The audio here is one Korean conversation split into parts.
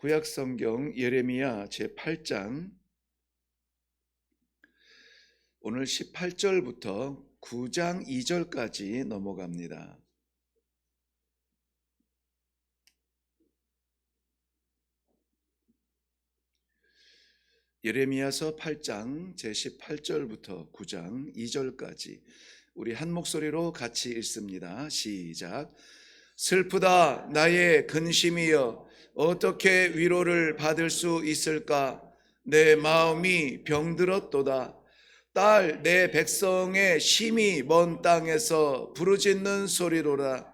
구약성경 예레미야 제8장 오늘 18절부터 9장 2절까지 넘어갑니다. 예레미야서 8장 제18절부터 9장 2절까지 우리 한 목소리로 같이 읽습니다. 시작. 슬프다 나의 근심이여, 어떻게 위로를 받을 수 있을까? 내 마음이 병들었도다. 딸 내 백성의 심히 먼 땅에서 부르짖는 소리로라.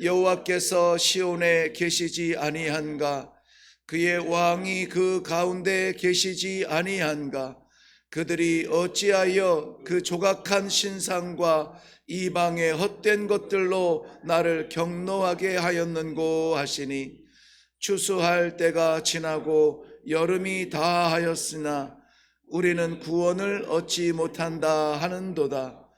여호와께서 시온에 계시지 아니한가? 그의 왕이 그 가운데 계시지 아니한가? 그들이 어찌하여 그 조각한 신상과 이방의 헛된 것들로 나를 경노하게 하였는고 하시니, 추수할 때가 지나고 여름이 다하였으나 우리는 구원을 얻지 못한다 하는도다.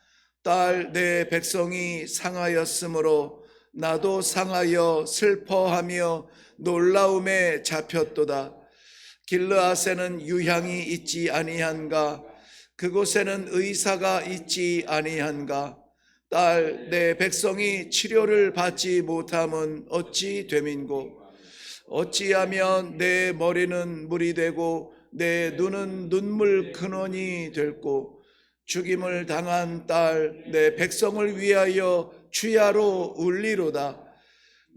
딸 내 백성이 상하였으므로 나도 상하여 슬퍼하며 놀라움에 잡혔도다. 길르앗에는 유향이 있지 아니한가? 그곳에는 의사가 있지 아니한가? 딸 내 백성이 치료를 받지 못함은 어찌 됨인고? 어찌하면 내 머리는 물이 되고 내 눈은 눈물 근원이 될고, 죽임을 당한 딸 내 백성을 위하여 주야로 울리로다.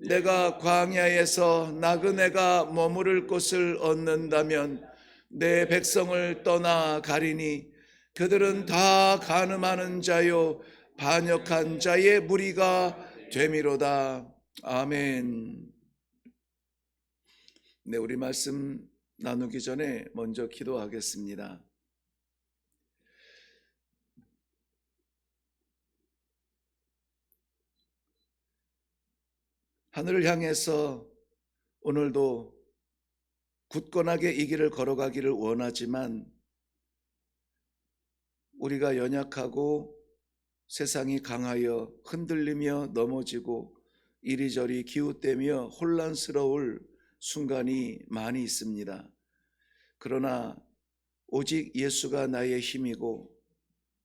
내가 광야에서 나그네가 머무를 곳을 얻는다면 내 백성을 떠나 가리니, 그들은 다 간음하는 자요 반역한 자의 무리가 되미로다. 아멘. 네, 우리 말씀 나누기 전에 먼저 기도하겠습니다. 하늘을 향해서 오늘도 굳건하게 이 길을 걸어가기를 원하지만, 우리가 연약하고 세상이 강하여 흔들리며 넘어지고 이리저리 기웃대며 혼란스러울 순간이 많이 있습니다. 그러나 오직 예수가 나의 힘이고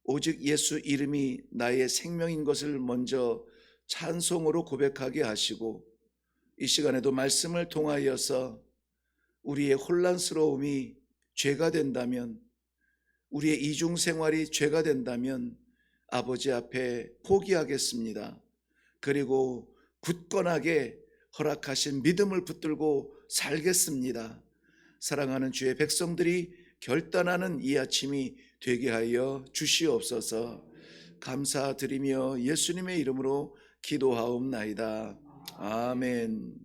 오직 예수 이름이 나의 생명인 것을 먼저 찬송으로 고백하게 하시고, 이 시간에도 말씀을 통하여서 우리의 혼란스러움이 죄가 된다면, 우리의 이중생활이 죄가 된다면 아버지 앞에 포기하겠습니다. 그리고 굳건하게 허락하신 믿음을 붙들고 살겠습니다. 사랑하는 주의 백성들이 결단하는 이 아침이 되게 하여 주시옵소서. 감사드리며 예수님의 이름으로 기도하옵나이다. 아멘.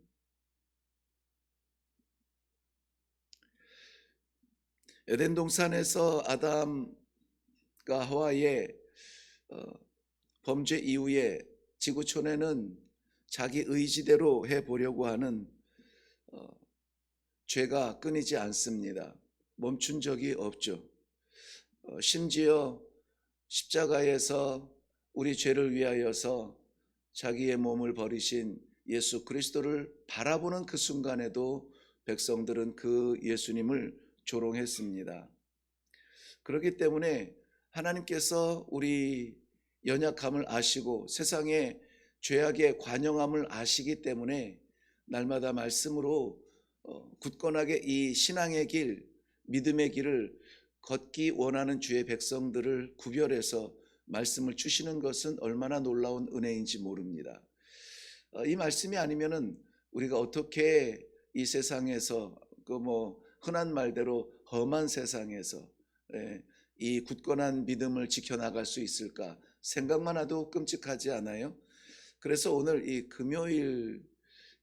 에덴 동산에서 아담과 하와의 범죄 이후에 지구촌에는 자기 의지대로 해보려고 하는 죄가 끊이지 않습니다. 멈춘 적이 없죠. 심지어 십자가에서 우리 죄를 위하여서 자기의 몸을 버리신 예수 그리스도를 바라보는 그 순간에도 백성들은 그 예수님을 조롱했습니다. 그렇기 때문에 하나님께서 우리 연약함을 아시고 세상의 죄악의 관영함을 아시기 때문에 날마다 말씀으로 굳건하게 이 신앙의 길, 믿음의 길을 걷기 원하는 주의 백성들을 구별해서 말씀을 주시는 것은 얼마나 놀라운 은혜인지 모릅니다. 이 말씀이 아니면은 우리가 어떻게 이 세상에서 흔한 말대로 험한 세상에서 이 굳건한 믿음을 지켜나갈 수 있을까 생각만 해도 끔찍하지 않아요? 그래서 오늘 이 금요일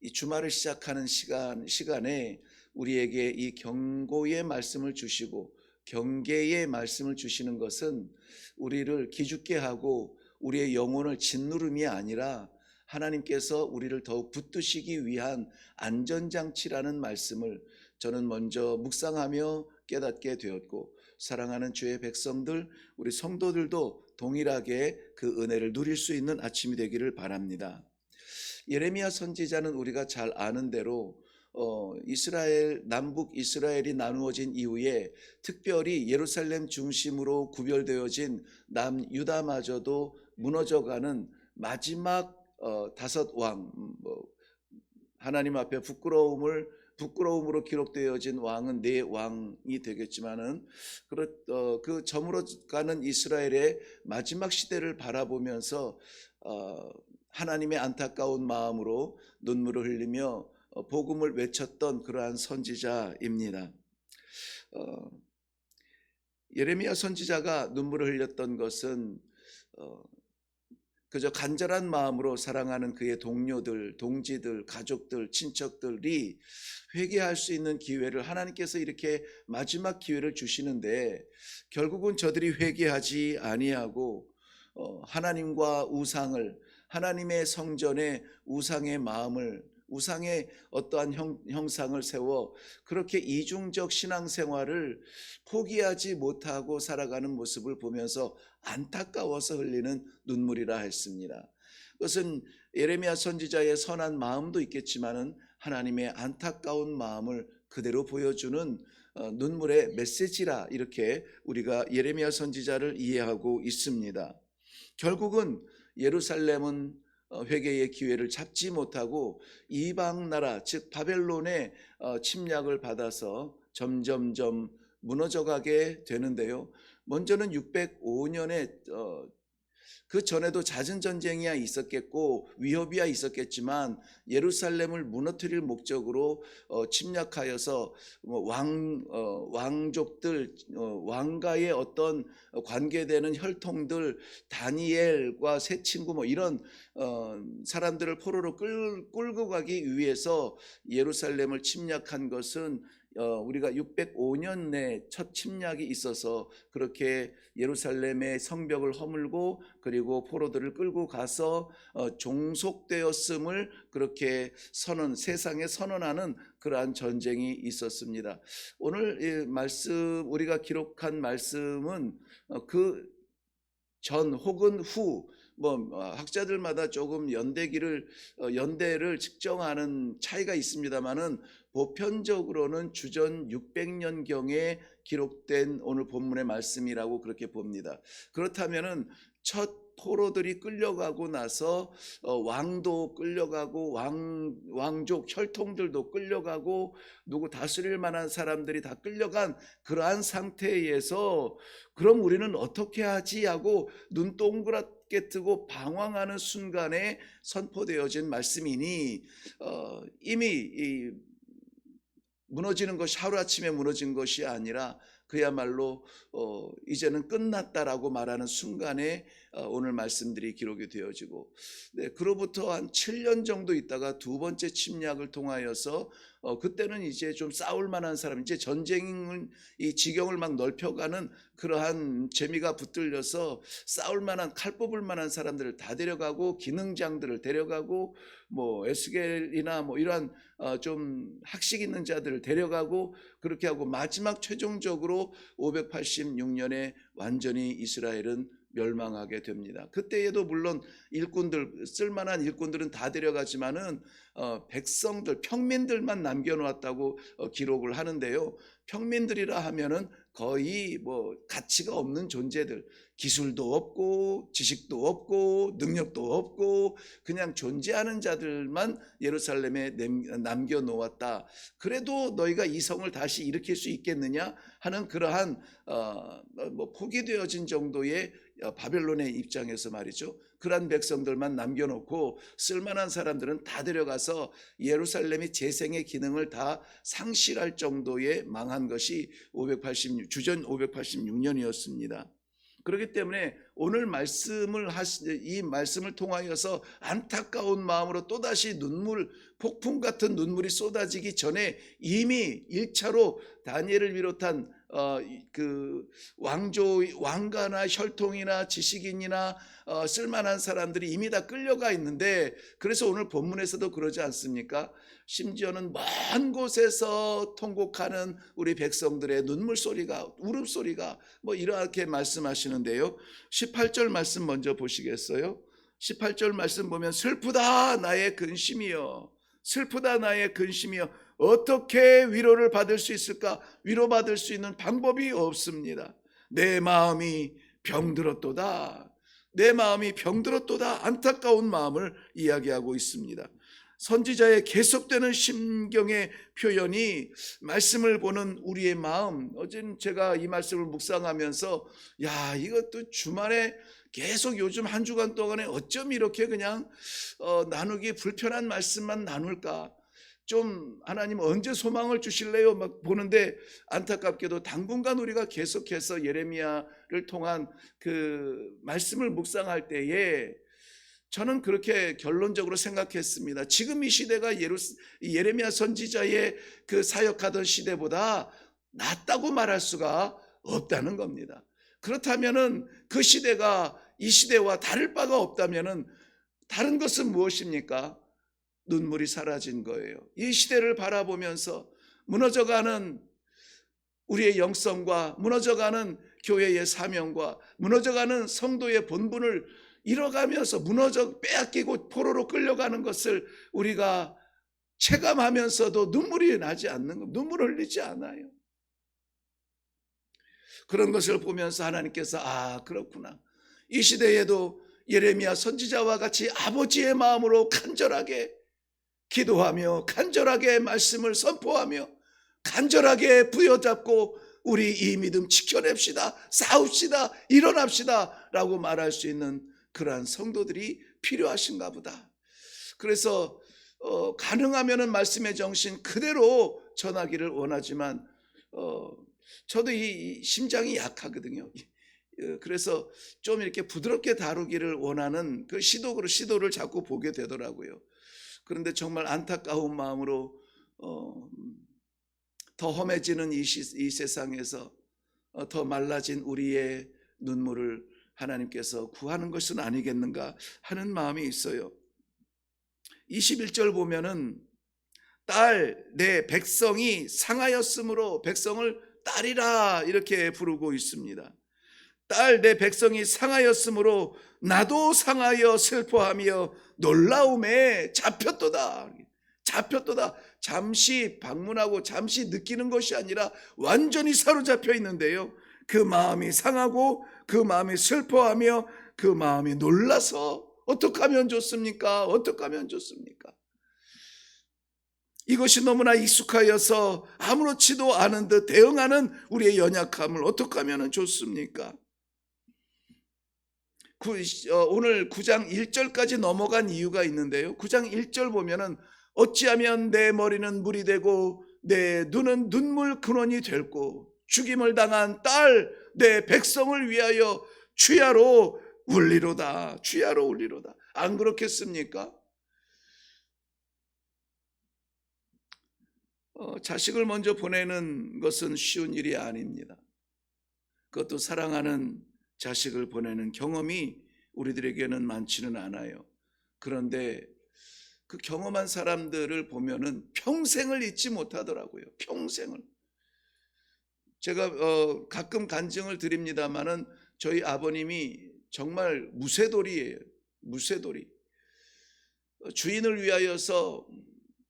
이 주말을 시작하는 시간에 우리에게 이 경고의 말씀을 주시고 경계의 말씀을 주시는 것은 우리를 기죽게 하고 우리의 영혼을 짓누름이 아니라 하나님께서 우리를 더욱 붙드시기 위한 안전장치라는 말씀을 저는 먼저 묵상하며 깨닫게 되었고, 사랑하는 주의 백성들, 우리 성도들도 동일하게 그 은혜를 누릴 수 있는 아침이 되기를 바랍니다. 예레미야 선지자는 우리가 잘 아는 대로 이스라엘 남북 이스라엘이 나누어진 이후에 특별히 예루살렘 중심으로 구별되어진 남유다마저도 무너져가는 마지막 다섯 왕, 하나님 앞에 부끄러움으로 기록되어진 왕은 네 왕이 되겠지만은 그 저물어가는 이스라엘의 마지막 시대를 바라보면서 하나님의 안타까운 마음으로 눈물을 흘리며 복음을 외쳤던 그러한 선지자입니다. 예레미야 선지자가 눈물을 흘렸던 것은 그저 간절한 마음으로 사랑하는 그의 동료들, 동지들, 가족들, 친척들이 회개할 수 있는 기회를 하나님께서 이렇게 마지막 기회를 주시는데 결국은 저들이 회개하지 아니하고 하나님과 우상을, 하나님의 성전에 우상의 어떠한 형상을 세워 그렇게 이중적 신앙생활을 포기하지 못하고 살아가는 모습을 보면서 안타까워서 흘리는 눈물이라 했습니다. 그것은 예레미야 선지자의 선한 마음도 있겠지만은 하나님의 안타까운 마음을 그대로 보여주는 눈물의 메시지라, 이렇게 우리가 예레미야 선지자를 이해하고 있습니다. 결국은 예루살렘은 회개의 기회를 잡지 못하고 이방 나라, 즉 바벨론의 침략을 받아서 점점점 무너져가게 되는데요. 먼저는 605년에 그 전에도 잦은 전쟁이야 있었겠고 위협이야 있었겠지만 예루살렘을 무너뜨릴 목적으로 침략하여서 왕족들, 왕가의 어떤 관계되는 혈통들, 다니엘과 세 친구 이런 사람들을 포로로 끌고 가기 위해서 예루살렘을 침략한 것은 우리가 605년에 첫 침략이 있어서 그렇게 예루살렘의 성벽을 허물고 그리고 포로들을 끌고 가서 종속되었음을 그렇게 세상에 선언하는 그러한 전쟁이 있었습니다. 오늘 이 말씀, 우리가 기록한 말씀은 그 전 혹은 후, 학자들마다 조금 연대를 측정하는 차이가 있습니다만은 보편적으로는 주전 600년경에 기록된 오늘 본문의 말씀이라고 그렇게 봅니다. 그렇다면은 첫 포로들이 끌려가고 나서 왕도 끌려가고 왕족 혈통들도 끌려가고 누구 다스릴 만한 사람들이 다 끌려간 그러한 상태에서 그럼 우리는 어떻게 하지 하고 눈 동그랗게 뜨고 방황하는 순간에 선포되어진 말씀이니 이미 무너지는 것이 하루아침에 무너진 것이 아니라 그야말로 이제는 끝났다라고 말하는 순간에 오늘 말씀들이 기록이 되어지고, 그로부터 한 7년 정도 있다가 두 번째 침략을 통하여서 그때는 이제 좀 싸울 만한 사람, 이제 이 지경을 막 넓혀가는 그러한 재미가 붙들려서 싸울 만한, 칼 뽑을 만한 사람들을 다 데려가고 기능장들을 데려가고 에스겔이나 이러한 좀 학식 있는 자들을 데려가고 그렇게 하고 마지막 최종적으로 586년에 완전히 이스라엘은 멸망하게 됩니다. 그때에도 물론 쓸만한 일꾼들은 다 데려가지만은 백성들, 평민들만 남겨놓았다고 기록을 하는데요. 평민들이라 하면은 거의 가치가 없는 존재들, 기술도 없고 지식도 없고 능력도 없고 그냥 존재하는 자들만 예루살렘에 남겨놓았다. 그래도 너희가 이 성을 다시 일으킬 수 있겠느냐 하는 그러한 포기되어진 정도의 바벨론의 입장에서 말이죠. 그러한 백성들만 남겨놓고 쓸만한 사람들은 다 데려가서 예루살렘이 재생의 기능을 다 상실할 정도의 망한 것이 주전 586년이었습니다. 그렇기 때문에 오늘 이 말씀을 통하여서 안타까운 마음으로 또다시 폭풍 같은 눈물이 쏟아지기 전에 이미 1차로 다니엘을 비롯한 왕가나 혈통이나 지식인이나 쓸만한 사람들이 이미 다 끌려가 있는데, 그래서 오늘 본문에서도 그러지 않습니까? 심지어는 먼 곳에서 통곡하는 우리 백성들의 눈물소리가, 울음소리가 이렇게 말씀하시는데요. 18절 말씀 먼저 보시겠어요? 18절 말씀 보면 슬프다 나의 근심이여, 슬프다 나의 근심이여, 어떻게 위로를 받을 수 있을까? 위로받을 수 있는 방법이 없습니다. 내 마음이 병들었도다. 내 마음이 병들었도다. 안타까운 마음을 이야기하고 있습니다. 선지자의 계속되는 심경의 표현이 말씀을 보는 우리의 마음, 어제는 제가 이 말씀을 묵상하면서 이것도 주말에 계속 요즘 한 주간 동안에 어쩜 이렇게 그냥 나누기 불편한 말씀만 나눌까? 좀 하나님 언제 소망을 주실래요? 막 보는데 안타깝게도 당분간 우리가 계속해서 예레미야를 통한 그 말씀을 묵상할 때에 저는 그렇게 결론적으로 생각했습니다. 지금 이 시대가 예레미야 선지자의 그 사역하던 시대보다 낫다고 말할 수가 없다는 겁니다. 그렇다면은 그 시대가 이 시대와 다를 바가 없다면은 다른 것은 무엇입니까? 눈물이 사라진 거예요. 이 시대를 바라보면서 무너져가는 우리의 영성과 무너져가는 교회의 사명과 무너져가는 성도의 본분을 잃어가면서 빼앗기고 포로로 끌려가는 것을 우리가 체감하면서도 눈물이 나지 않는 것, 눈물을 흘리지 않아요. 그런 것을 보면서 하나님께서 그렇구나. 이 시대에도 예레미야 선지자와 같이 아버지의 마음으로 간절하게 기도하며 간절하게 말씀을 선포하며 간절하게 부여잡고 우리 이 믿음 지켜냅시다, 싸웁시다, 일어납시다 라고 말할 수 있는 그러한 성도들이 필요하신가 보다. 그래서 가능하면은 말씀의 정신 그대로 전하기를 원하지만 저도 이 심장이 약하거든요. 그래서 좀 이렇게 부드럽게 다루기를 원하는 그 시도를 자꾸 보게 되더라고요. 그런데 정말 안타까운 마음으로 더 험해지는 이 세상에서 더 말라진 우리의 눈물을 하나님께서 구하는 것은 아니겠는가 하는 마음이 있어요. 21절 보면은 딸 내 백성이 상하였으므로 백성을 딸이라 이렇게 부르고 있습니다. 딸 내 백성이 상하였으므로 나도 상하여 슬퍼하며 놀라움에 잡혔도다. 잠시 방문하고 잠시 느끼는 것이 아니라 완전히 사로잡혀 있는데요. 그 마음이 상하고 그 마음이 슬퍼하며 그 마음이 놀라서 어떻게 하면 좋습니까? 어떻게 하면 좋습니까? 이것이 너무나 익숙하여서 아무렇지도 않은 듯 대응하는 우리의 연약함을 어떻게 하면 좋습니까? 오늘 9장 1절까지 넘어간 이유가 있는데요. 9장 1절 보면은 어찌하면 내 머리는 물이 되고 내 눈은 눈물 근원이 될고 죽임을 당한 딸 내 백성을 위하여 주야로 울리로다. 주야로 울리로다. 안 그렇겠습니까? 자식을 먼저 보내는 것은 쉬운 일이 아닙니다. 그것도 사랑하는 자식을 보내는 경험이 우리들에게는 많지는 않아요. 그런데 그 경험한 사람들을 보면은 평생을 잊지 못하더라고요. 평생을. 제가 가끔 간증을 드립니다마는 저희 아버님이 정말 무쇠돌이에요. 무쇠돌이. 주인을 위하여서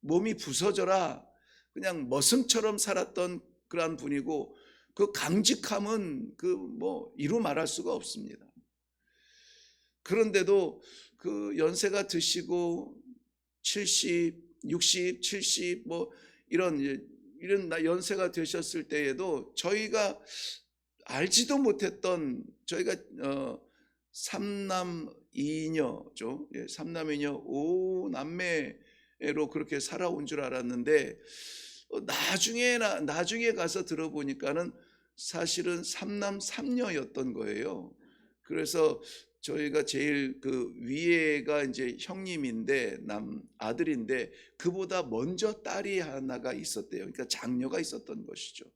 몸이 부서져라 그냥 머슴처럼 살았던 그러한 분이고 그 강직함은 이루 말할 수가 없습니다. 그런데도 그 연세가 드시고 70, 60, 70 이런 연세가 되셨을 때에도 저희가 알지도 못했던 저희가 삼남 이녀죠. 삼남 이녀 5남매로 그렇게 살아온 줄 알았는데 나중에 가서 들어보니까는 사실은 삼남 삼녀였던 거예요. 그래서 저희가 제일 그 위에가 이제 형님인데 아들인데 그보다 먼저 딸이 하나가 있었대요. 그러니까 장녀가 있었던 것이죠.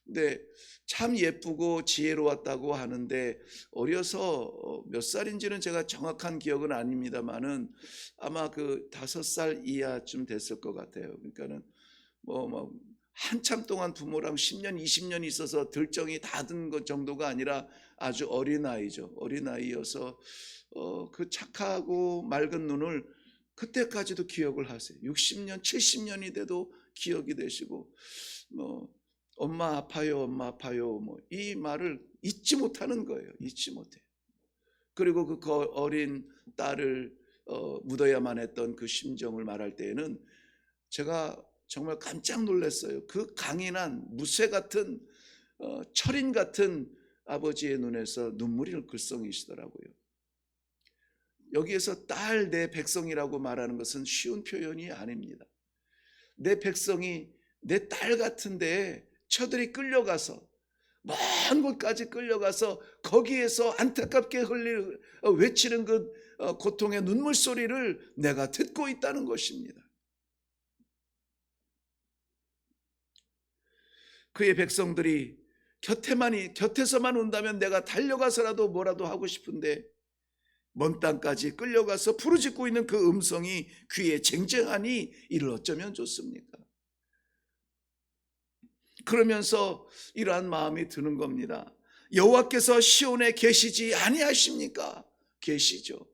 근데 참 예쁘고 지혜로웠다고 하는데 어려서 몇 살인지는 제가 정확한 기억은 아닙니다만은 아마 그 5살 이하쯤 됐을 것 같아요. 그러니까는 한참 동안 부모랑 10년, 20년 있어서 들정이 다 든 것 정도가 아니라 아주 어린아이죠. 어린아이여서 그 착하고 맑은 눈을 그때까지도 기억을 하세요. 60년, 70년이 돼도 기억이 되시고 엄마 아파요, 엄마 아파요, 이 말을 잊지 못하는 거예요. 잊지 못해요. 그리고 그 어린 딸을 묻어야만 했던 그 심정을 말할 때에는 제가 정말 깜짝 놀랐어요. 그 강인한 무쇠 같은 철인 같은 아버지의 눈에서 눈물이 글썽이시더라고요. 여기에서 딸 내 백성이라고 말하는 것은 쉬운 표현이 아닙니다. 내 백성이 내 딸 같은데 처들이 끌려가서 먼 곳까지 끌려가서 거기에서 안타깝게 외치는 그 고통의 눈물 소리를 내가 듣고 있다는 것입니다. 그의 백성들이 곁에서만 온다면 내가 달려가서라도 뭐라도 하고 싶은데 먼 땅까지 끌려가서 부르짖고 있는 그 음성이 귀에 쟁쟁하니 이를 어쩌면 좋습니까? 그러면서 이러한 마음이 드는 겁니다. 여호와께서 시온에 계시지 아니하십니까? 계시죠.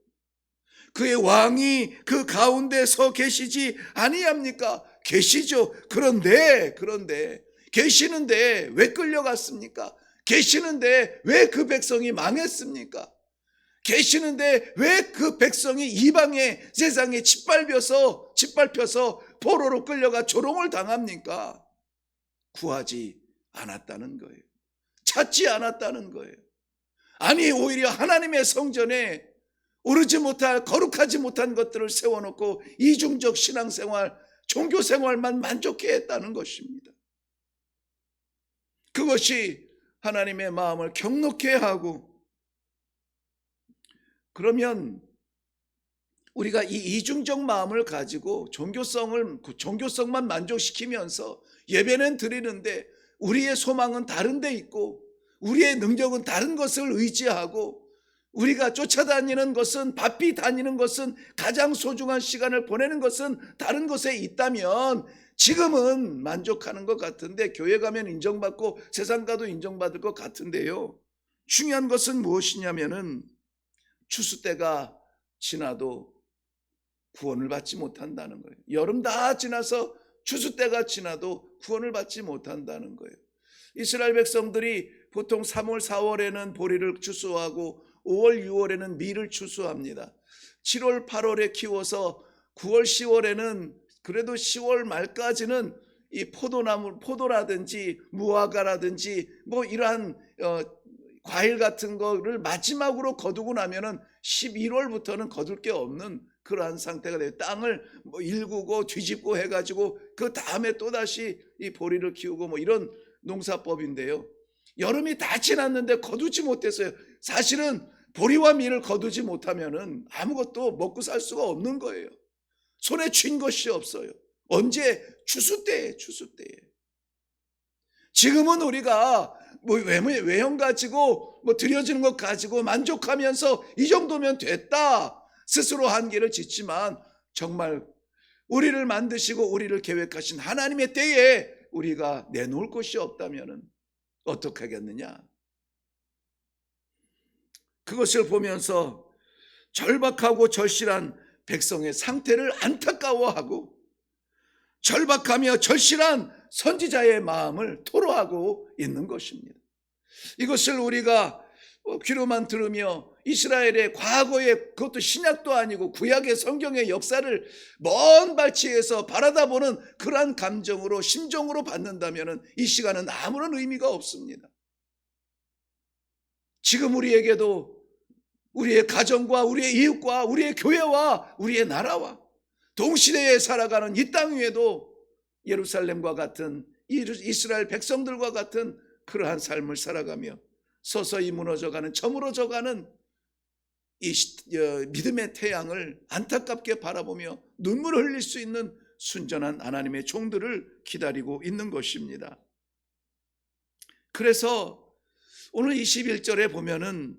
그의 왕이 그 가운데 서 계시지 아니합니까? 계시죠. 그런데 계시는데 왜 끌려갔습니까? 계시는데 왜 그 백성이 망했습니까? 계시는데 왜 그 백성이 이방의 세상에 짓밟혀서 포로로 끌려가 조롱을 당합니까? 구하지 않았다는 거예요. 찾지 않았다는 거예요. 아니, 오히려 하나님의 성전에 오르지 못할, 거룩하지 못한 것들을 세워놓고 이중적 신앙생활, 종교생활만 만족해 했다는 것입니다. 그것이 하나님의 마음을 경록해 하고, 그러면 우리가 이 이중적 마음을 가지고 종교성만 만족시키면서 예배는 드리는데 우리의 소망은 다른 데 있고 우리의 능력은 다른 것을 의지하고 우리가 쫓아다니는 것은, 바삐 다니는 것은, 가장 소중한 시간을 보내는 것은 다른 것에 있다면 지금은 만족하는 것 같은데, 교회 가면 인정받고 세상 가도 인정받을 것 같은데요, 중요한 것은 무엇이냐면은 추수 때가 지나도 구원을 받지 못한다는 거예요. 여름 다 지나서 추수 때가 지나도 구원을 받지 못한다는 거예요. 이스라엘 백성들이 보통 3월, 4월에는 보리를 추수하고 5월, 6월에는 밀을 추수합니다. 7월, 8월에 키워서 9월, 10월에는 그래도 10월 말까지는 이 포도라든지 무화과라든지 이러한 과일 같은 거를 마지막으로 거두고 나면은 11월부터는 거둘 게 없는 그러한 상태가 돼요. 땅을 일구고 뒤집고 해가지고 그 다음에 또다시 이 보리를 키우고 이런 농사법인데요, 여름이 다 지났는데 거두지 못했어요. 사실은 보리와 밀을 거두지 못하면은 아무것도 먹고 살 수가 없는 거예요. 손에 쥔 것이 없어요. 언제? 추수 때에. 지금은 우리가 외형 가지고 드려지는 것 가지고 만족하면서 이 정도면 됐다 스스로 한계를 짓지만, 정말 우리를 만드시고 우리를 계획하신 하나님의 때에 우리가 내놓을 것이 없다면 어떻게 하겠느냐? 그것을 보면서 절박하고 절실한 백성의 상태를 안타까워하고 절박하며 절실한 선지자의 마음을 토로하고 있는 것입니다. 이것을 우리가 귀로만 들으며 이스라엘의 과거의, 그것도 신약도 아니고 구약의 성경의 역사를 먼 발치에서 바라다 보는 그러한 감정으로, 심정으로 받는다면 이 시간은 아무런 의미가 없습니다. 지금 우리에게도 우리의 가정과 우리의 이웃과 우리의 교회와 우리의 나라와 동시대에 살아가는 이 땅 위에도 예루살렘과 같은 이스라엘 백성들과 같은 그러한 삶을 살아가며 서서히 무너져가는, 저물어져가는 이 믿음의 태양을 안타깝게 바라보며 눈물을 흘릴 수 있는 순전한 하나님의 종들을 기다리고 있는 것입니다. 그래서 오늘 21절에 보면은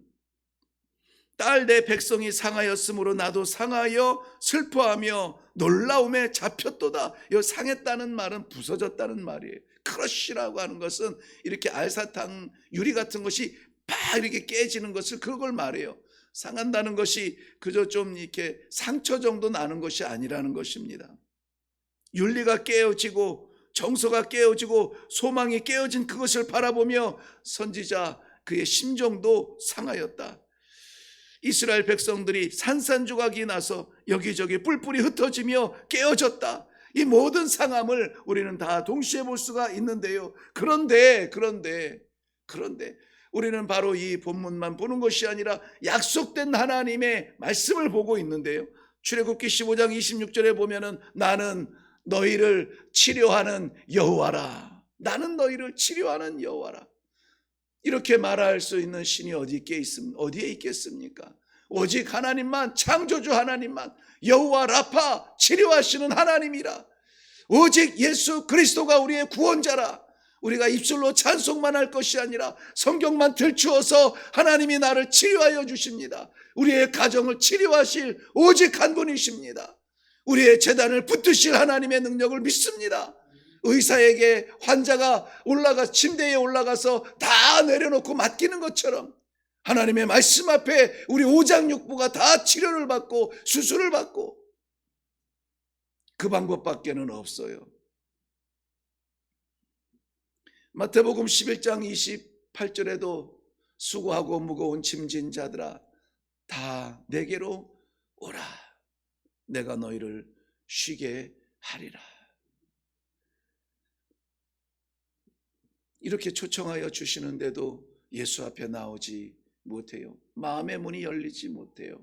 딸 내 백성이 상하였으므로 나도 상하여 슬퍼하며 놀라움에 잡혔도다. 이 상했다는 말은 부서졌다는 말이에요. 크러쉬라고 하는 것은 이렇게 알사탕 유리 같은 것이 막 이렇게 깨지는 것을, 그걸 말해요. 상한다는 것이 그저 좀 이렇게 상처 정도 나는 것이 아니라는 것입니다. 윤리가 깨어지고 정서가 깨어지고 소망이 깨어진 그것을 바라보며 선지자 그의 심정도 상하였다. 이스라엘 백성들이 산산조각이 나서 여기저기 뿔뿔이 흩어지며 깨어졌다. 이 모든 상함을 우리는 다 동시에 볼 수가 있는데요. 그런데 우리는 바로 이 본문만 보는 것이 아니라 약속된 하나님의 말씀을 보고 있는데요. 출애굽기 15장 26절에 보면은 나는 너희를 치료하는 여호와라. 나는 너희를 치료하는 여호와라. 이렇게 말할 수 있는 신이 어디에 있겠습니까? 오직 하나님만, 창조주 하나님만, 여호와 라파, 치료하시는 하나님이라. 오직 예수 그리스도가 우리의 구원자라. 우리가 입술로 찬송만 할 것이 아니라 성경만 들추어서 하나님이 나를 치료하여 주십니다. 우리의 가정을 치료하실 오직 한 분이십니다. 우리의 재단을 붙드실 하나님의 능력을 믿습니다. 의사에게 환자가 침대에 올라가서 다 내려놓고 맡기는 것처럼 하나님의 말씀 앞에 우리 오장육부가 다 치료를 받고 수술을 받고, 그 방법밖에는 없어요. 마태복음 11장 28절에도 수고하고 무거운 짐진 자들아 다 내게로 오라. 내가 너희를 쉬게 하리라. 이렇게 초청하여 주시는데도 예수 앞에 나오지 못해요. 마음의 문이 열리지 못해요.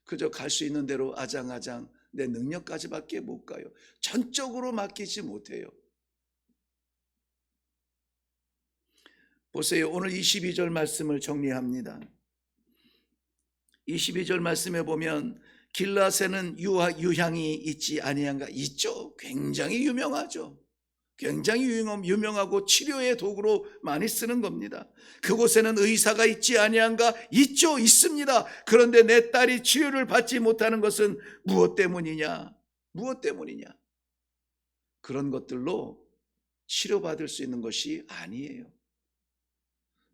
그저 갈 수 있는 대로 아장아장 내 능력까지밖에 못 가요. 전적으로 맡기지 못해요. 보세요. 오늘 22절 말씀을 정리합니다. 22절 말씀에 보면 길라앗에는 유향이 있지 아니한가? 있죠. 굉장히 유명하죠. 굉장히 유명하고 치료의 도구로 많이 쓰는 겁니다. 그곳에는 의사가 있지 아니한가? 있죠. 있습니다. 그런데 내 딸이 치료를 받지 못하는 것은 무엇 때문이냐? 무엇 때문이냐? 그런 것들로 치료받을 수 있는 것이 아니에요.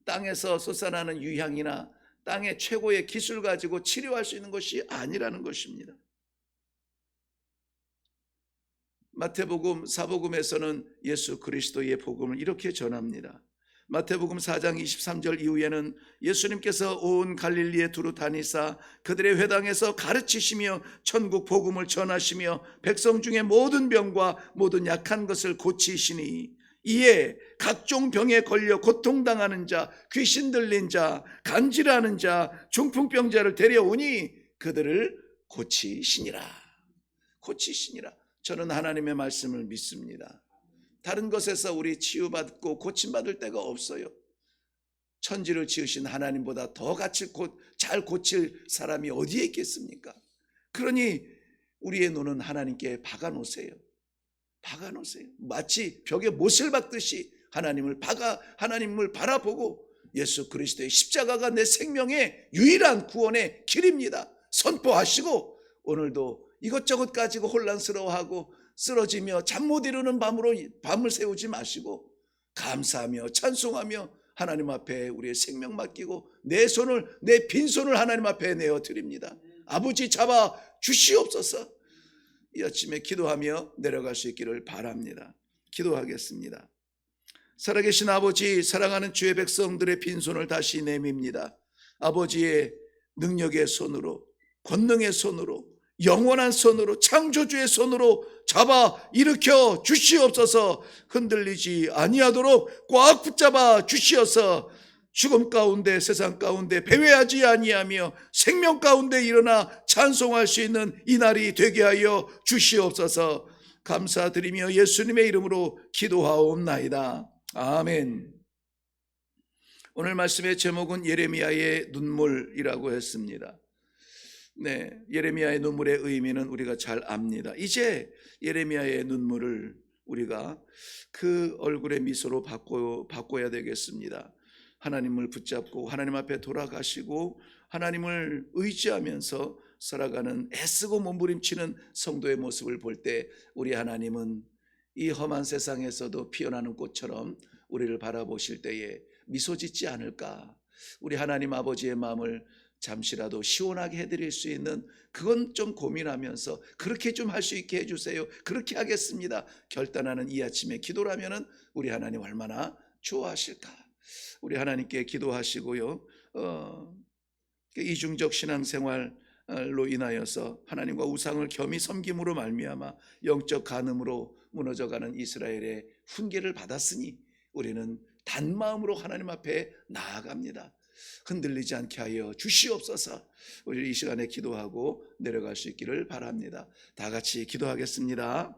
땅에서 솟아나는 유향이나 땅의 최고의 기술 가지고 치료할 수 있는 것이 아니라는 것입니다. 마태복음 사복음에서는 예수 그리스도의 복음을 이렇게 전합니다. 마태복음 4장 23절 이후에는 예수님께서 온 갈릴리에 두루 다니사 그들의 회당에서 가르치시며 천국 복음을 전하시며 백성 중에 모든 병과 모든 약한 것을 고치시니 이에 각종 병에 걸려 고통당하는 자, 귀신 들린 자, 간질하는 자, 중풍병자를 데려오니 그들을 고치시니라. 고치시니라. 저는 하나님의 말씀을 믿습니다. 다른 것에서 우리 치유받고 고침받을 데가 없어요. 천지를 지으신 하나님보다 더 잘 고칠 사람이 어디에 있겠습니까? 그러니 우리의 눈은 하나님께 박아놓으세요. 박아놓으세요. 마치 벽에 못을 박듯이 하나님을 바라보고 예수 그리스도의 십자가가 내 생명의 유일한 구원의 길입니다. 선포하시고 오늘도 이것저것 가지고 혼란스러워하고 쓰러지며 잠 못 이루는 밤을 새우지 마시고 감사하며 찬송하며 하나님 앞에 우리의 생명 맡기고 내 빈손을 하나님 앞에 내어드립니다. 아버지 잡아 주시옵소서. 이 아침에 기도하며 내려갈 수 있기를 바랍니다. 기도하겠습니다. 살아계신 아버지, 사랑하는 주의 백성들의 빈손을 다시 내밉니다. 아버지의 능력의 손으로, 권능의 손으로, 영원한 손으로, 창조주의 손으로 잡아 일으켜 주시옵소서. 흔들리지 아니하도록 꽉 붙잡아 주시어서 죽음 가운데, 세상 가운데 배회하지 아니하며 생명 가운데 일어나 찬송할 수 있는 이 날이 되게 하여 주시옵소서. 감사드리며 예수님의 이름으로 기도하옵나이다. 아멘. 오늘 말씀의 제목은 예레미야의 눈물이라고 했습니다. 네, 예레미야의 눈물의 의미는 우리가 잘 압니다. 이제 예레미야의 눈물을 우리가 그 얼굴의 미소로 바꿔야 되겠습니다. 하나님을 붙잡고 하나님 앞에 돌아가시고 하나님을 의지하면서 살아가는 애쓰고 몸부림치는 성도의 모습을 볼 때 우리 하나님은 이 험한 세상에서도 피어나는 꽃처럼 우리를 바라보실 때에 미소 짓지 않을까? 우리 하나님 아버지의 마음을 잠시라도 시원하게 해드릴 수 있는, 그건 좀 고민하면서 그렇게 좀 할 수 있게 해주세요, 그렇게 하겠습니다, 결단하는 이 아침에 기도라면은 우리 하나님 얼마나 좋아하실까. 우리 하나님께 기도하시고요. 이중적 신앙생활로 인하여서 하나님과 우상을 겸히 섬김으로 말미암아 영적 간음으로 무너져가는 이스라엘의 훈계를 받았으니 우리는 단마음으로 하나님 앞에 나아갑니다. 흔들리지 않게 하여 주시옵소서. 우리 이 시간에 기도하고 내려갈 수 있기를 바랍니다. 다 같이 기도하겠습니다.